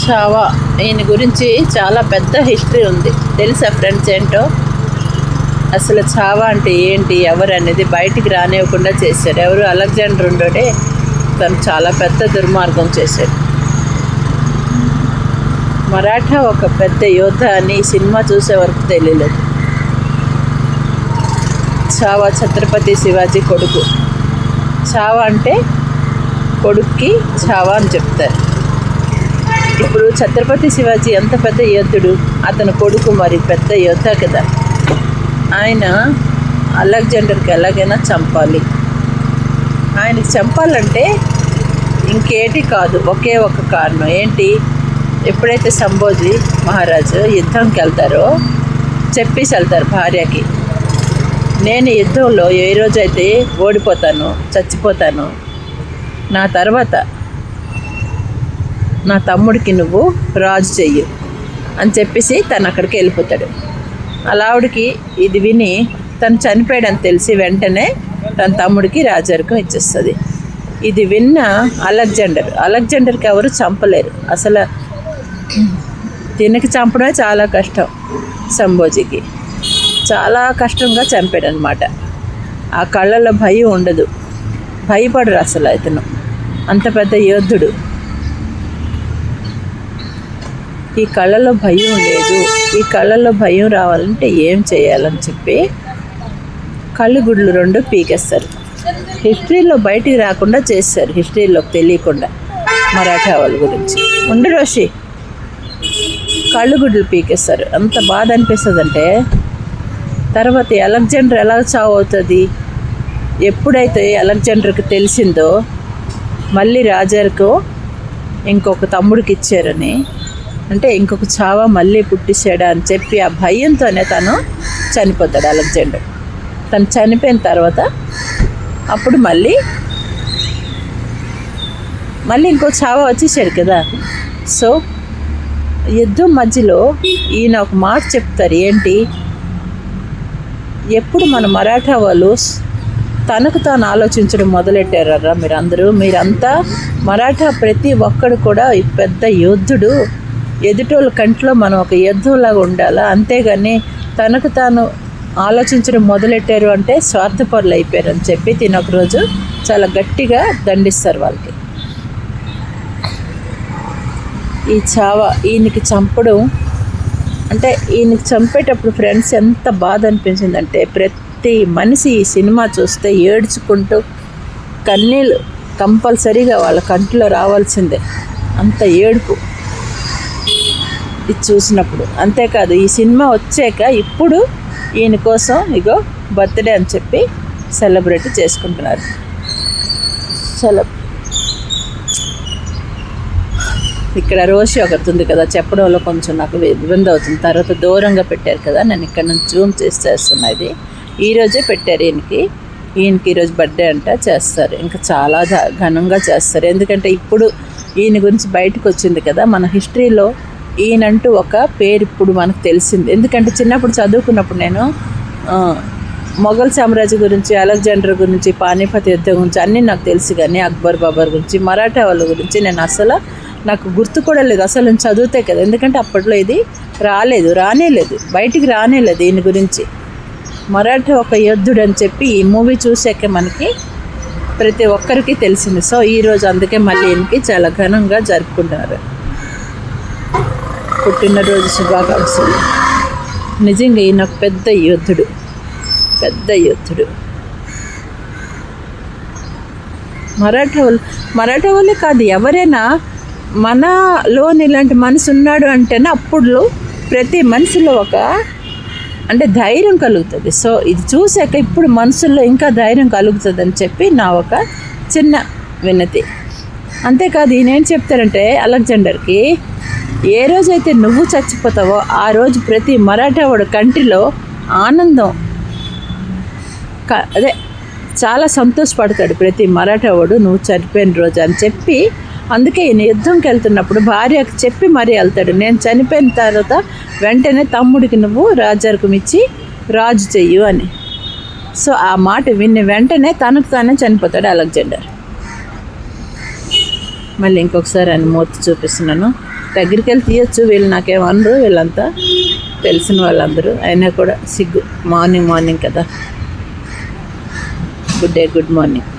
చావా ఈయన గురించి చాలా పెద్ద హిస్టరీ ఉంది. తెలుసా ఫ్రెండ్స్ ఏంటో? అసలు చావా అంటే ఏంటి, ఎవరు అనేది బయటికి రానివ్వకుండా చేశారు. ఎవరు? అలెగ్జాండర్ ఉండోడే. తను చాలా పెద్ద దుర్మార్గం చేశాడు. మరాఠా ఒక పెద్ద యోధ అని సినిమా చూసే వరకు తెలియలేదు. చావా ఛత్రపతి శివాజీ కొడుకు. చావా అంటే కొడుక్కి చావా అని చెప్తారు. ఇప్పుడు ఛత్రపతి శివాజీ ఎంత పెద్ద యోధుడు, అతని కొడుకు మరి పెద్ద యోధ కదా. ఆయన అలెగ్జాండర్కి ఎలాగైనా చంపాలి. ఆయనకి చంపాలంటే ఇంకేటి కాదు, ఒకే ఒక కారణం. ఏంటి? ఎప్పుడైతే సంభోజీ మహారాజు యుద్ధంకి వెళ్తారో చెప్పేసి వెళ్తారు భార్యకి, నేను యుద్ధంలో ఏ రోజైతే ఓడిపోతాను, చచ్చిపోతాను, నా తర్వాత నా తమ్ముడికి నువ్వు రాజు చెయ్యి అని చెప్పేసి తను అక్కడికి వెళ్ళిపోతాడు. అలా ఆవిడకి ఇది విని తను చనిపోయాడని తెలిసి వెంటనే తన తమ్ముడికి రాజరికం ఇచ్చేస్తుంది. ఇది విన్న అలెగ్జాండర్కి ఎవరు చంపలేరు. అసలు తినకి చంపడమే చాలా కష్టం. సంభోజీకి చాలా కష్టంగా చంపాడు అనమాట. ఆ కళ్ళలో భయం ఉండదు, భయపడరు అసలు. ఇతను అంత పెద్ద యోధుడు. ఈ కళ్ళలో భయం లేదు. ఈ కళ్ళలో భయం రావాలంటే ఏం చేయాలని చెప్పి కళ్ళు గుడ్లు 2 పీకేస్తారు. హిస్టరీలో బయటికి రాకుండా చేస్తారు, హిస్టరీలోకి తెలియకుండా మరాఠా వాళ్ళ గురించి. ఉండు రోషి, కళ్ళు గుడ్లు పీకేస్తారు. అంత బాధ అనిపిస్తుందంటే తర్వాత అలెగ్జాండర్ ఎలా చావు అవుతుంది? ఎప్పుడైతే అలెగ్జాండర్కి తెలిసిందో మళ్ళీ రాజాకు ఇంకొక తమ్ముడికి ఇచ్చారని, అంటే ఇంకొక చావా మళ్ళీ పుట్టించాడా అని చెప్పి ఆ భయంతోనే తను చనిపోతాడు అలెగ్జాండర్. తను చనిపోయిన తర్వాత అప్పుడు మళ్ళీ ఇంకో చావా వచ్చేసాడు కదా. సో యుద్ధం మధ్యలో ఈయన ఒక మాట చెప్తారు. ఏంటి? ఎప్పుడు మన మరాఠా వాళ్ళు తనకు తాను ఆలోచించడం మొదలెట్టారా మీరంతా మరాఠా ప్రతి ఒక్కడు కూడా ఈ పెద్ద యోధుడు, ఎదుటోళ్ళ కంట్లో మనం ఒక యుద్ధంలాగా ఉండాలా, అంతేగాని తనకు తాను ఆలోచించడం మొదలెట్టారు అంటే స్వార్థపరులు అయిపోయారు అని చెప్పి తిని ఒకరోజు చాలా గట్టిగా దండిస్తారు వాళ్ళకి. ఈ చావా ఈయనకి చంపడం అంటే ఈయనకి చంపేటప్పుడు ఫ్రెండ్స్ ఎంత బాధ అనిపించిందంటే ప్రతి మనిషి ఈ సినిమా చూస్తే ఏడ్చుకుంటూ కన్నీళ్ళు కంపల్సరీగా వాళ్ళ కంటిలో రావాల్సిందే, అంత ఏడుపు ఇది చూసినప్పుడు. అంతేకాదు ఈ సినిమా వచ్చాక ఇప్పుడు ఈయన కోసం ఇగో బర్త్డే అని చెప్పి సెలబ్రేట్ చేసుకుంటున్నారు. ఇక్కడ రోషి ఒకటి ఉంది కదా, చెప్పడంలో కొంచెం నాకు ఇబ్బంది అవుతుంది. తర్వాత దూరంగా పెట్టారు కదా, నేను ఇక్కడ నుంచి జూమ్ చేస్తున్నా. ఇది ఈరోజే పెట్టారు ఈయనకి ఈరోజు బర్త్డే అంట, చేస్తారు. ఇంకా చాలా ఘనంగా చేస్తారు. ఎందుకంటే ఇప్పుడు ఈయన గురించి బయటకు వచ్చింది కదా, మన హిస్టరీలో ఈయనంటూ ఒక పేరు ఇప్పుడు మనకు తెలిసింది. ఎందుకంటే చిన్నప్పుడు చదువుకున్నప్పుడు నేను మొఘల్ సామ్రాజ్యం గురించి, అలెగ్జాండర్ గురించి, పానీపత్ యుద్ధం గురించి అన్నీ నాకు తెలుసు. కానీ అక్బర్ బాబర్ గురించి, మరాఠా వాళ్ళ గురించి నాకు గుర్తు కూడా లేదు. అసలు నేను చదివితే కదా, ఎందుకంటే అప్పట్లో ఇది రానేలేదు, బయటికి రానేలేదు ఈయన గురించి. మరాఠా ఒక యోధుడు అని చెప్పి ఈ మూవీ చూసాక మనకి ప్రతి ఒక్కరికి తెలిసింది. సో ఈరోజు అందుకే మళ్ళీ ఈయనకి చాలా ఘనంగా జరుపుకుంటున్నారు. పుట్టినరోజు శుభాకాంక్షలు. నిజంగా ఈయన ఒక పెద్ద యోధుడు. మరాఠా వాళ్ళే కాదు, ఎవరైనా మనలోని ఇలాంటి మనసు ఉన్నాడు అంటేనే అప్పుడు ప్రతి మనిషిలో ఒక అంటే ధైర్యం కలుగుతుంది. సో ఇది చూసాక ఇప్పుడు మనసుల్లో ఇంకా ధైర్యం కలుగుతుంది అని చెప్పి నా ఒక చిన్న వినతి. అంతేకాదు ఈయన ఏం చెప్తారంటే అలెగ్జాండర్కి, ఏ రోజైతే నువ్వు చచ్చిపోతావో ఆ రోజు ప్రతి మరాఠా వాడు కంట్రీలో ఆనందం అదే చాలా సంతోషపడతాడు ప్రతి మరాఠా వాడు నువ్వు చనిపోయిన రోజు అని చెప్పి. అందుకే ఈయన యుద్ధంకి వెళ్తున్నప్పుడు భార్యకు చెప్పి మరీ వెళ్తాడు, నేను చనిపోయిన తర్వాత వెంటనే తమ్ముడికి నువ్వు రాజరికం ఇచ్చి రాజు చెయ్యు అని. సో ఆ మాట విని వెంటనే తనకు తానే చనిపోతాడు అలెగ్జాండర్. మళ్ళీ ఇంకొకసారి ఆయన మూర్తి చూపిస్తున్నాను. దగ్గరికి వెళ్ళి తీయచ్చు, వీళ్ళు నాకేమనరు, వీళ్ళంతా తెలిసిన వాళ్ళందరూ, అయినా కూడా సిగ్గు. మార్నింగ్ కదా. Good day, good morning.